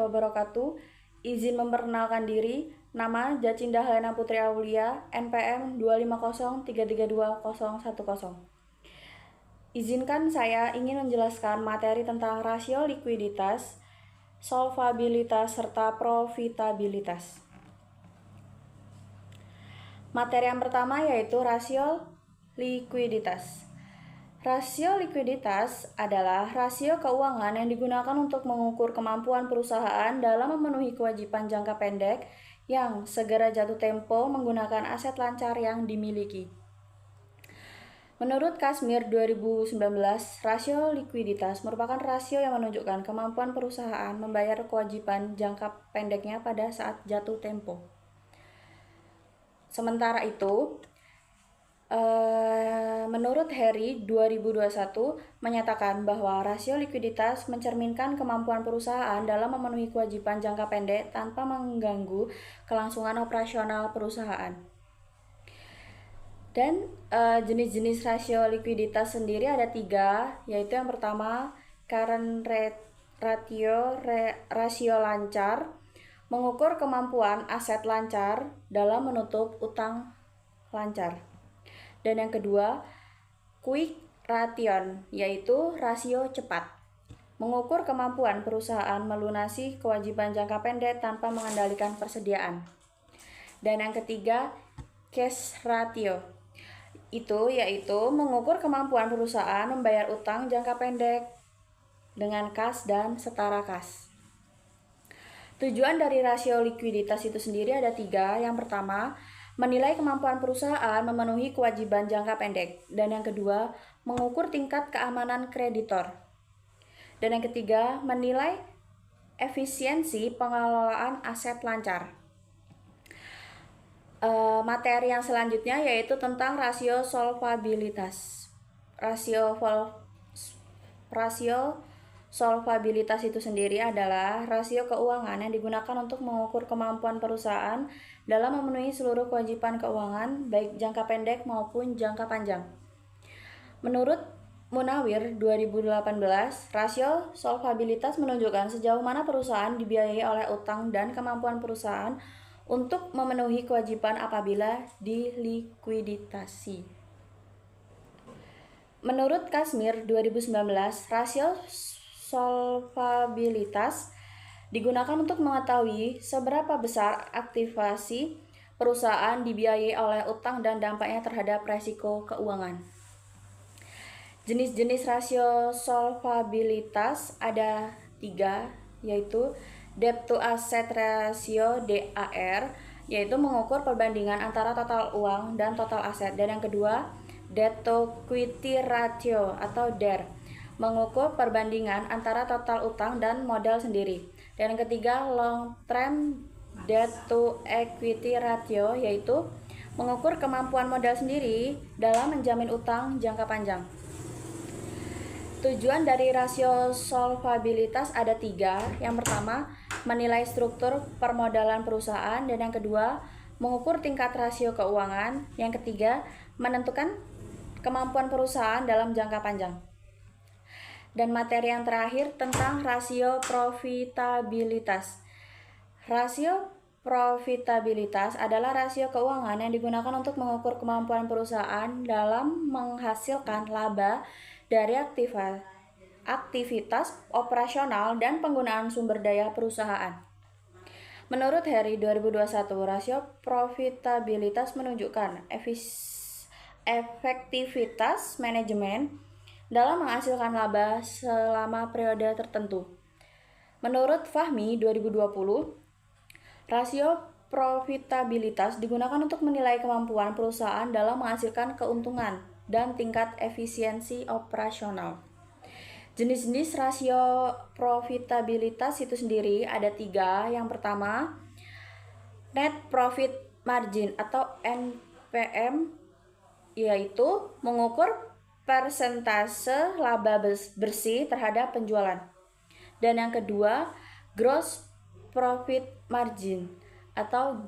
wabarakatuh. Izin memperkenalkan diri. Nama Jacinda Helena Putri Aulia, NPM 25033320010. Izinkan saya ingin menjelaskan materi tentang rasio likuiditas, solvabilitas, serta profitabilitas. Materi yang pertama yaitu rasio likuiditas. Rasio likuiditas adalah rasio keuangan yang digunakan untuk mengukur kemampuan perusahaan dalam memenuhi kewajiban jangka pendek yang segera jatuh tempo menggunakan aset lancar yang dimiliki. Menurut Kazmir 2019, rasio likuiditas merupakan rasio yang menunjukkan kemampuan perusahaan membayar kewajiban jangka pendeknya pada saat jatuh tempo. Sementara itu, menurut Harry 2021 menyatakan bahwa rasio likuiditas mencerminkan kemampuan perusahaan dalam memenuhi kewajiban jangka pendek tanpa mengganggu kelangsungan operasional perusahaan. Dan jenis-jenis rasio likuiditas sendiri ada 3, yaitu yang pertama current ratio, rasio lancar, mengukur kemampuan aset lancar dalam menutup utang lancar. Dan yang kedua, quick ration, yaitu rasio cepat, mengukur kemampuan perusahaan melunasi kewajiban jangka pendek tanpa mengendalikan persediaan. Dan yang ketiga, cash ratio, yaitu mengukur kemampuan perusahaan membayar utang jangka pendek dengan kas dan setara kas. Tujuan dari rasio likuiditas itu sendiri ada 3. Yang pertama, menilai kemampuan perusahaan memenuhi kewajiban jangka pendek. Dan yang kedua, mengukur tingkat keamanan kreditor. Dan yang ketiga, menilai efisiensi pengelolaan aset lancar. Materi yang selanjutnya yaitu tentang rasio solvabilitas. Rasio solvabilitas itu sendiri adalah rasio keuangan yang digunakan untuk mengukur kemampuan perusahaan dalam memenuhi seluruh kewajiban keuangan, baik jangka pendek maupun jangka panjang. Menurut Munawir 2018, rasio solvabilitas menunjukkan sejauh mana perusahaan dibiayai oleh utang dan kemampuan perusahaan untuk memenuhi kewajiban apabila dilikuiditasi. Menurut Kazmir 2019, rasio solvabilitas digunakan untuk mengetahui seberapa besar aktivasi perusahaan dibiayai oleh utang dan dampaknya terhadap resiko keuangan. Jenis-jenis rasio solvabilitas ada 3, yaitu debt to asset ratio (DAR), yaitu mengukur perbandingan antara total uang dan total aset. Dan yang kedua, debt to equity ratio atau DER, mengukur perbandingan antara total utang dan modal sendiri. Dan yang ketiga, long term debt to equity ratio, yaitu mengukur kemampuan modal sendiri dalam menjamin utang jangka panjang. Tujuan dari rasio solvabilitas ada 3. Yang pertama, menilai struktur permodalan perusahaan. Dan yang kedua, mengukur tingkat rasio keuangan. Yang ketiga, menentukan kemampuan perusahaan dalam jangka panjang. Dan materi yang terakhir tentang rasio profitabilitas. Rasio profitabilitas adalah rasio keuangan yang digunakan untuk mengukur kemampuan perusahaan dalam menghasilkan laba dari aktivitas operasional dan penggunaan sumber daya perusahaan. Menurut Harry 2021, rasio profitabilitas menunjukkan efektivitas manajemen dalam menghasilkan laba selama periode tertentu. Menurut Fahmi 2020, rasio profitabilitas digunakan untuk menilai kemampuan perusahaan dalam menghasilkan keuntungan dan tingkat efisiensi operasional. Jenis-jenis rasio profitabilitas itu sendiri ada 3. Yang pertama, net profit margin atau NPM, yaitu mengukur persentase laba bersih terhadap penjualan. Dan yang kedua, gross profit margin atau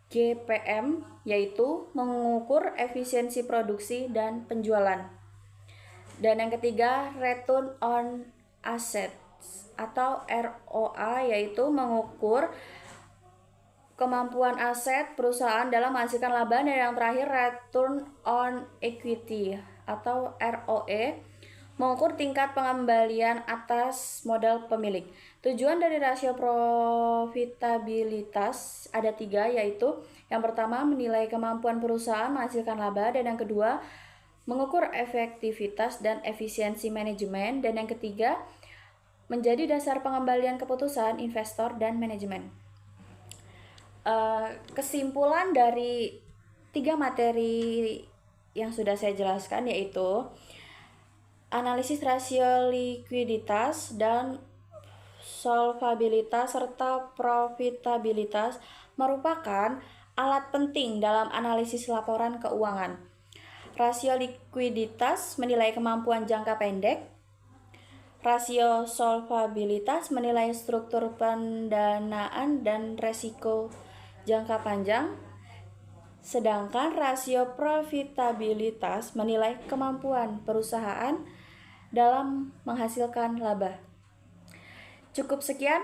GPM, yaitu mengukur efisiensi produksi dan penjualan. Dan yang ketiga, return on assets atau ROA, yaitu mengukur kemampuan aset perusahaan dalam menghasilkan laba, dan yang terakhir return on equity atau ROE, mengukur tingkat pengembalian atas modal pemilik. Tujuan dari rasio profitabilitas ada 3, yaitu yang pertama menilai kemampuan perusahaan menghasilkan laba, dan yang kedua mengukur efektivitas dan efisiensi manajemen, dan yang ketiga menjadi dasar pengembalian keputusan investor dan manajemen. Kesimpulan dari 3 materi yang sudah saya jelaskan yaitu analisis rasio likuiditas dan solvabilitas serta profitabilitas merupakan alat penting dalam analisis laporan keuangan. Rasio likuiditas menilai kemampuan jangka pendek, rasio solvabilitas menilai struktur pendanaan dan resiko jangka panjang, sedangkan rasio profitabilitas menilai kemampuan perusahaan dalam menghasilkan laba. Cukup sekian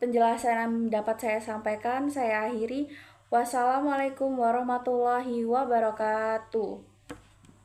penjelasan yang dapat saya sampaikan. Saya akhiri. Wassalamualaikum warahmatullahi wabarakatuh.